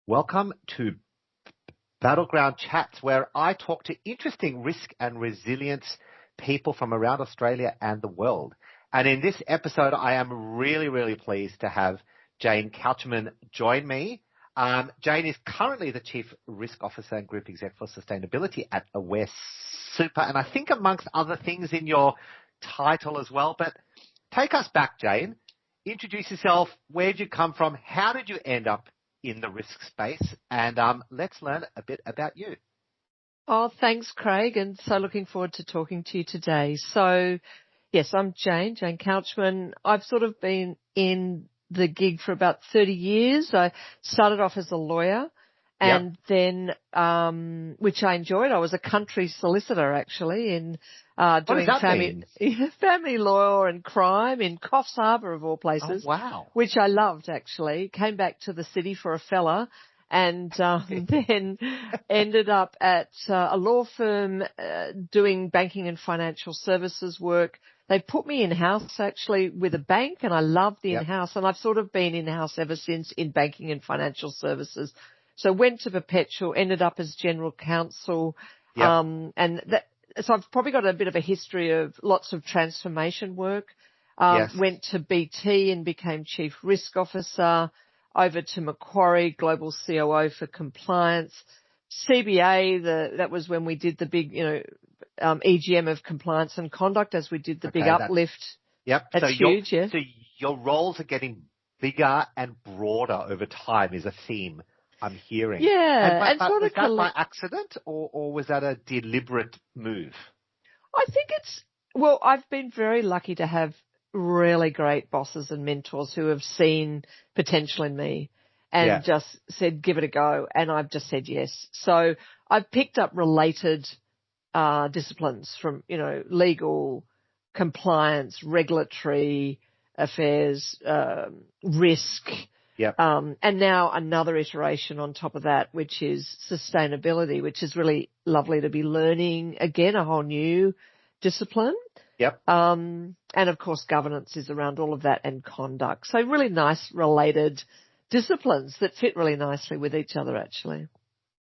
Welcome to Battleground Chats, where I talk to interesting risk and resilience people from around Australia and the world. And in this episode, I am really pleased to have Jane Couchman join me. Jane is currently the Chief Risk Officer and Group Exec for Sustainability at Aware Super, and I think amongst other things in your title as well. But take us back, Jane. Introduce yourself. Where did you come from? How did you end up in the risk space? And let's learn a bit about you. Oh, thanks, Craig, and so looking forward to talking to you today. So, yes, I'm Jane Couchman. I've sort of been in the gig for about 30 years. I started off as a lawyer and then, which I enjoyed. I was a country solicitor actually in doing family law and crime in Coffs Harbour of all places. Oh, wow. Which I loved actually. Came back to the city for a fella and then ended up at a law firm doing banking and financial services work. They put me in-house actually with a bank, and I loved the in-house, and I've sort of been in-house ever since in banking and financial services. So went to Perpetual, ended up as general counsel, so I've probably got a bit of a history of lots of transformation work. Went to BT and became Chief Risk Officer, over to Macquarie, Global COO for compliance. CBA, that was when we did the big, EGM of compliance and conduct as we did the big uplift. That's huge, So your roles are getting bigger and broader over time is a theme I'm hearing. Yeah. And was that by accident or was that a deliberate move? I think I've been very lucky to have really great bosses and mentors who have seen potential in me and just said, give it a go. And I've just said yes. So I've picked up related disciplines from, legal, compliance, regulatory affairs, risk. And now another iteration on top of that, which is sustainability, which is really lovely to be learning again, a whole new discipline. And of course, governance is around all of that and conduct. So really nice related disciplines that fit really nicely with each other, actually.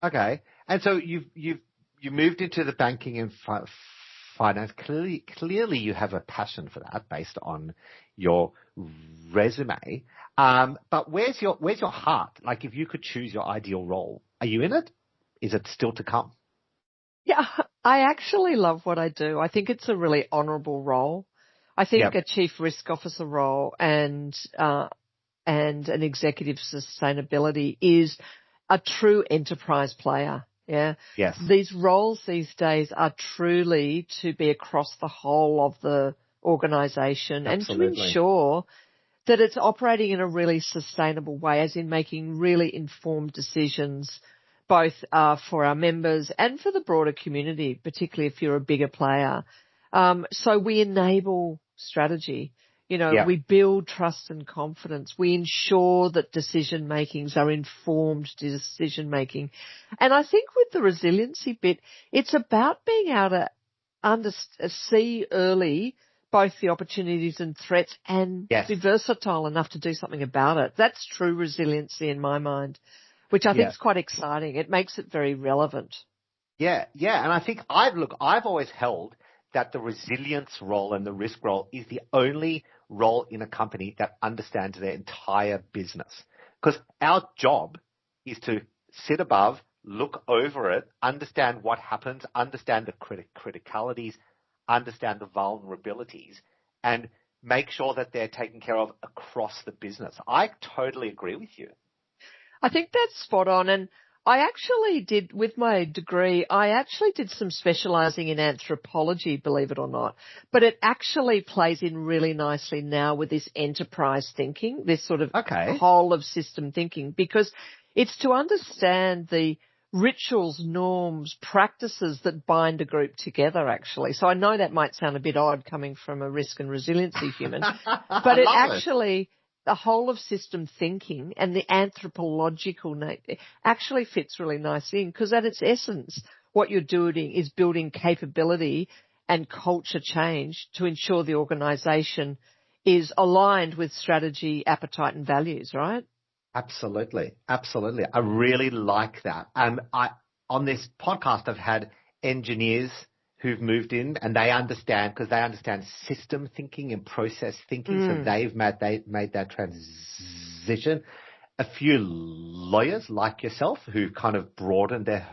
Okay. And so you moved into the banking and finance. Clearly you have a passion for that based on your resume. But where's your heart? Like if you could choose your ideal role, are you in it? Is it still to come? Yeah, I actually love what I do. I think it's a really honourable role. I think a chief risk officer role and an executive sustainability is a true enterprise player. Yeah. Yes. These roles these days are truly to be across the whole of the organisation and to ensure that it's operating in a really sustainable way, as in making really informed decisions, both for our members and for the broader community, particularly if you're a bigger player. So we enable strategy. We build trust and confidence. We ensure that decision makings are informed decision making. And I think with the resiliency bit, it's about being able to see early both the opportunities and threats and be versatile enough to do something about it. That's true resiliency in my mind, which I think is quite exciting. It makes it very relevant. Yeah. And I think I've always held that the resilience role and the risk role is the only role in a company that understands their entire business. Because our job is to sit above, look over it, understand what happens, understand the criticalities, understand the vulnerabilities, and make sure that they're taken care of across the business. I totally agree with you. I think that's spot on. And I actually did, with my degree, some specialising in anthropology, believe it or not. But it actually plays in really nicely now with this enterprise thinking, this sort of whole of system thinking, because it's to understand the rituals, norms, practices that bind a group together, actually. So I know that might sound a bit odd coming from a risk and resiliency human, but it actually... the whole of system thinking and the anthropological nature actually fits really nicely in, because at its essence, what you're doing is building capability and culture change to ensure the organisation is aligned with strategy, appetite and values, right? Absolutely. Absolutely. I really like that. On this podcast, I've had engineers who've moved in and they understand system thinking and process thinking. So they've made that transition. A few lawyers like yourself who've kind of broadened their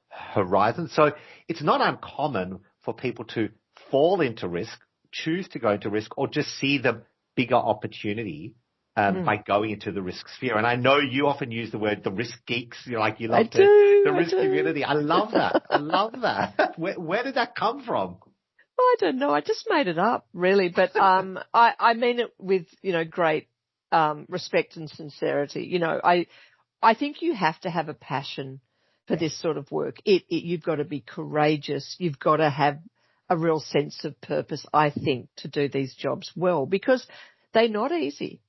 horizon. So it's not uncommon for people to fall into risk, choose to go into risk, or just see the bigger opportunity by going into the risk sphere. And I know you often use the word the risk geeks. You love the risk community. I love that. I love that. Where did that come from? I don't know. I just made it up, really. But I mean it with, great respect and sincerity. I think you have to have a passion for this sort of work. You've got to be courageous. You've got to have a real sense of purpose, I think, to do these jobs well, because they're not easy.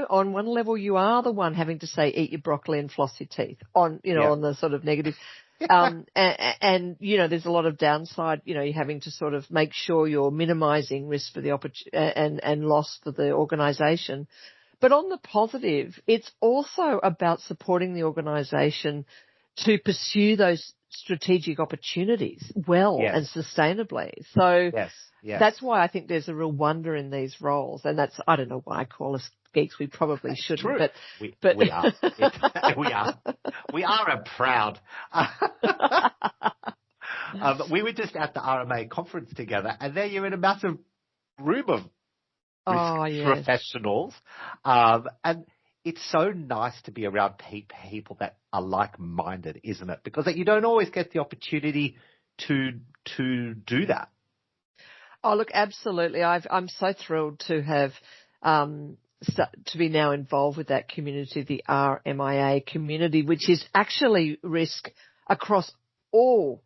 On one level, you are the one having to say, eat your broccoli and floss your teeth on the sort of negative. And there's a lot of downside, you're having to sort of make sure you're minimizing risk for the and loss for the organization. But on the positive, it's also about supporting the organization to pursue those strategic opportunities well and sustainably. So that's why I think there's a real wonder in these roles. And I don't know why I call us geeks. We probably shouldn't. True. But we are. We are and proud. We were just at the RMA conference together, and there you're in a massive room of risk professionals. And it's so nice to be around people that are like-minded, isn't it? Because you don't always get the opportunity to do that. Oh, look, absolutely. I'm so thrilled to have to be now involved with that community, the RMIA community, which is actually risk across all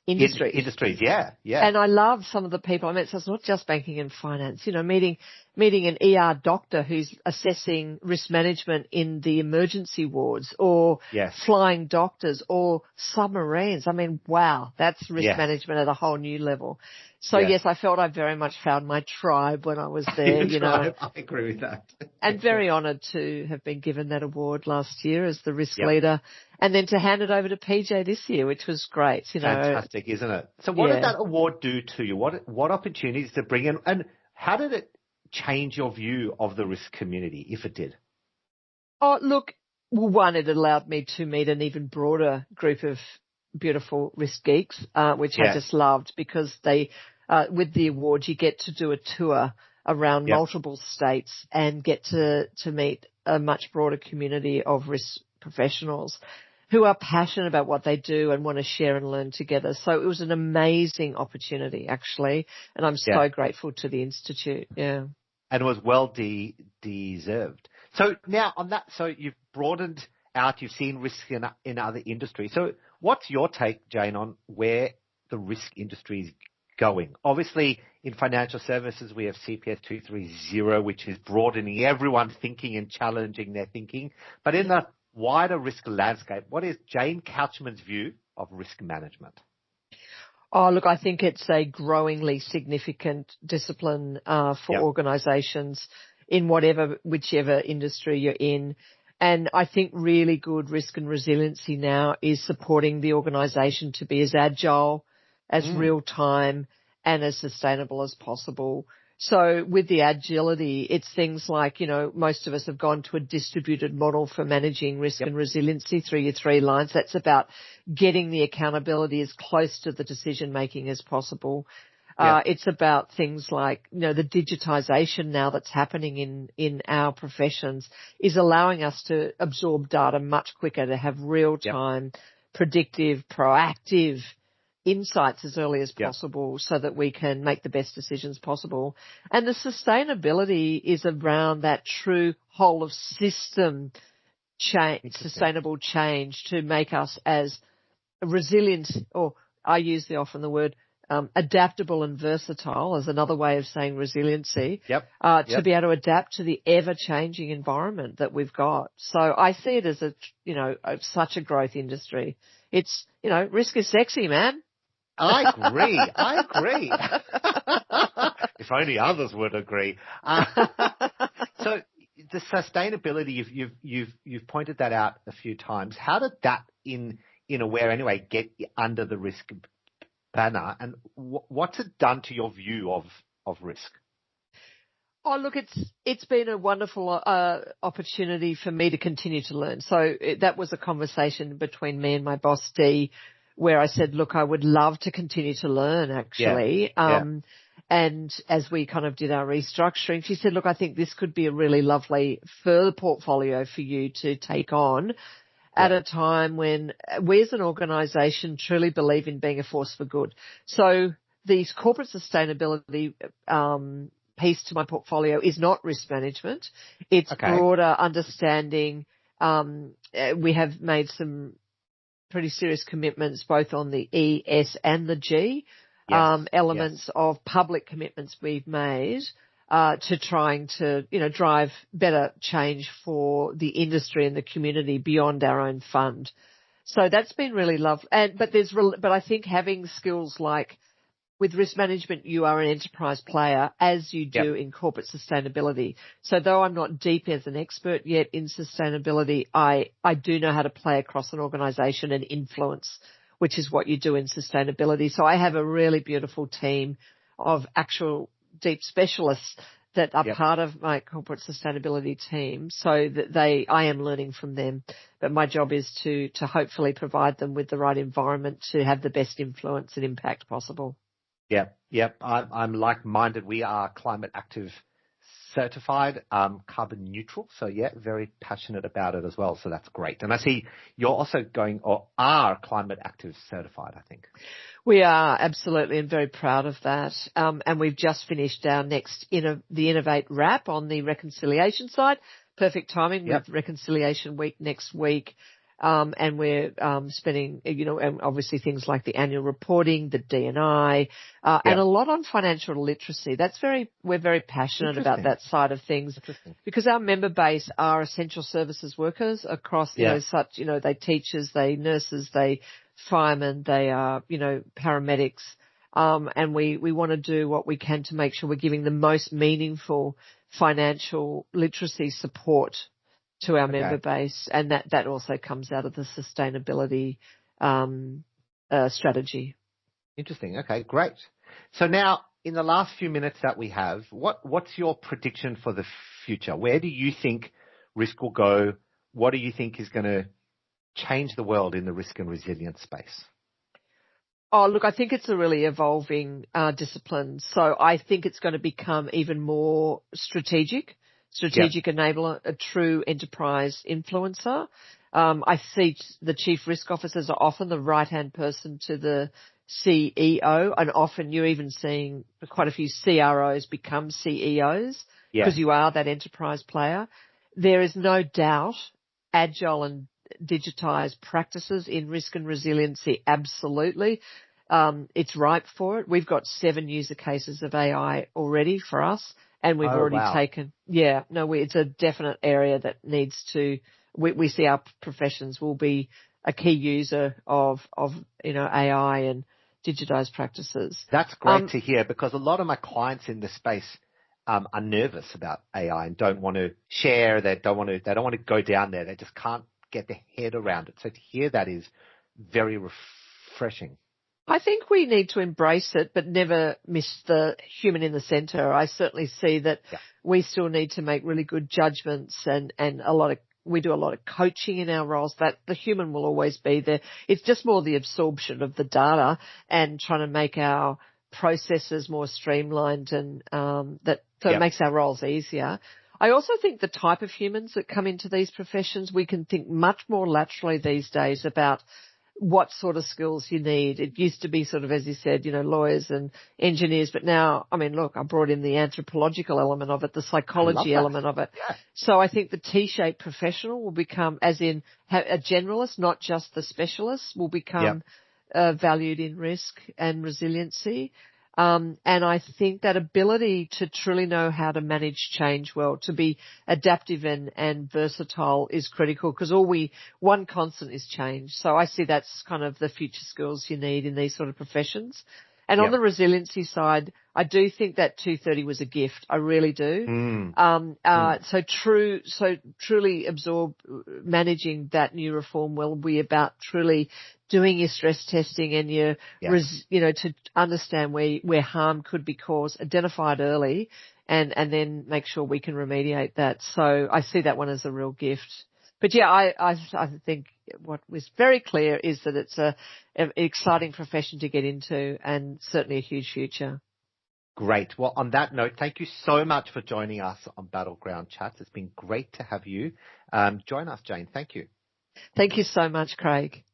industries. Industries, yeah. And I love some of the people I met. So it's not just banking and finance. Meeting an ER doctor who's assessing risk management in the emergency wards, or flying doctors, or submarines. I mean, wow, that's risk management at a whole new level. So yes, I felt I very much found my tribe when I was there. I agree with that. And very honoured to have been given that award last year as the risk leader, and then to hand it over to PJ this year, which was great. Fantastic, isn't it? So what did that award do to you? What opportunities to bring in, and how did it change your view of the risk community, if it did? Oh, look, one, it allowed me to meet an even broader group of beautiful risk geeks, which I just loved, because they, with the award, you get to do a tour around multiple states and get to meet a much broader community of risk professionals who are passionate about what they do and want to share and learn together. So it was an amazing opportunity, actually, and I'm so grateful to the Institute. Yeah. And it was well deserved. So now on that, so you've broadened out, you've seen risk in other industries. So what's your take, Jane, on where the risk industry is going? Obviously, in financial services, we have CPS 230, which is broadening everyone's thinking and challenging their thinking. But in the wider risk landscape, what is Jane Couchman's view of risk management? Oh, look, I think it's a growingly significant discipline for organisations in whichever industry you're in. And I think really good risk and resiliency now is supporting the organisation to be as agile, as real-time, and as sustainable as possible. So with the agility, it's things like, most of us have gone to a distributed model for managing risk and resiliency through your 3 lines. That's about getting the accountability as close to the decision making as possible. It's about things like, the digitisation now that's happening in our professions is allowing us to absorb data much quicker, to have real-time, predictive, proactive insights as early as possible so that we can make the best decisions possible. And the sustainability is around that true whole of system change, sustainable change, to make us as resilient, or I use often the word adaptable and versatile as another way of saying resiliency, to be able to adapt to the ever-changing environment that we've got. So I see it as such a growth industry. It's, risk is sexy, man. I agree. If only others would agree. So the sustainability, you've pointed that out a few times. How did that in Aware anyway get under the risk banner, and what's it done to your view of risk? Oh, look, it's been a wonderful opportunity for me to continue to learn. So that was a conversation between me and my boss, Dee, where I said, look, I would love to continue to learn, actually. And as we kind of did our restructuring, she said, look, I think this could be a really lovely further portfolio for you to take on at a time when we as an organisation truly believe in being a force for good. So these corporate sustainability piece to my portfolio is not risk management. It's broader understanding. We have made some pretty serious commitments both on the E, S and the G elements of public commitments we've made to trying to, drive better change for the industry and the community beyond our own fund. So that's been really lovely. But I think having skills like with risk management, you are an enterprise player as you do in corporate sustainability. So though I'm not deep as an expert yet in sustainability, I do know how to play across an organisation and influence, which is what you do in sustainability. So I have a really beautiful team of actual deep specialists that are part of my corporate sustainability team, so that I am learning from them. But my job is to hopefully provide them with the right environment to have the best influence and impact possible. Yep. I'm like-minded. We are climate active certified, carbon neutral. So very passionate about it as well. So that's great. And I see you're also going or are climate active certified, I think. We are, absolutely, and very proud of that. And we've just finished our next the Innovate wrap on the reconciliation side. Perfect timing with Reconciliation Week next week. And we're spending, and obviously things like the annual reporting, the D&I, and a lot on financial literacy. We're very passionate about that side of things because our member base are essential services workers across, they teachers, they nurses, they firemen, they are, paramedics. And we want to do what we can to make sure we're giving the most meaningful financial literacy support to our member base, and that also comes out of the sustainability strategy. Interesting. Okay, great. So now, in the last few minutes that we have, what's your prediction for the future? Where do you think risk will go? What do you think is going to change the world in the risk and resilience space? Oh, look, I think it's a really evolving discipline. So I think it's going to become even more strategic enabler, a true enterprise influencer. I see the chief risk officers are often the right-hand person to the CEO, and often you're even seeing quite a few CROs become CEOs because you are that enterprise player. There is no doubt agile and digitized practices in risk and resiliency, absolutely. It's ripe for it. We've got 7 user cases of AI already for us. And we've already taken, it's a definite area that needs to, we see our professions will be a key user of AI and digitized practices. That's great to hear, because a lot of my clients in this space are nervous about AI and don't want to share, they don't want to go down there. They just can't get their head around it. So to hear that is very refreshing. I think we need to embrace it, but never miss the human in the center. I certainly see that we still need to make really good judgments and we do a lot of coaching in our roles, that the human will always be there. It's just more the absorption of the data and trying to make our processes more streamlined and it makes our roles easier. I also think the type of humans that come into these professions, we can think much more laterally these days about what sort of skills you need. It used to be sort of, as you said, lawyers and engineers, but now, I brought in the anthropological element of it, the psychology element of it. Yeah. So I think the T-shaped professional will become, as in a generalist, not just the specialist, will become valued in risk and resiliency. And I think that ability to truly know how to manage change well, to be adaptive and versatile is critical, because one constant is change. So I see that's kind of the future skills you need in these sort of professions. And on the resiliency side, I do think that 230 was a gift. I really do. So truly managing that new reform will be about truly doing your stress testing and your, to understand where harm could be caused, identify it early, and then make sure we can remediate that. So I see that one as a real gift. But yeah, I think what was very clear is that it's an exciting profession to get into and certainly a huge future. Great. Well, on that note, thank you so much for joining us on Battleground Chats. It's been great to have you join us, Jane. Thank you. Thank you so much, Craig.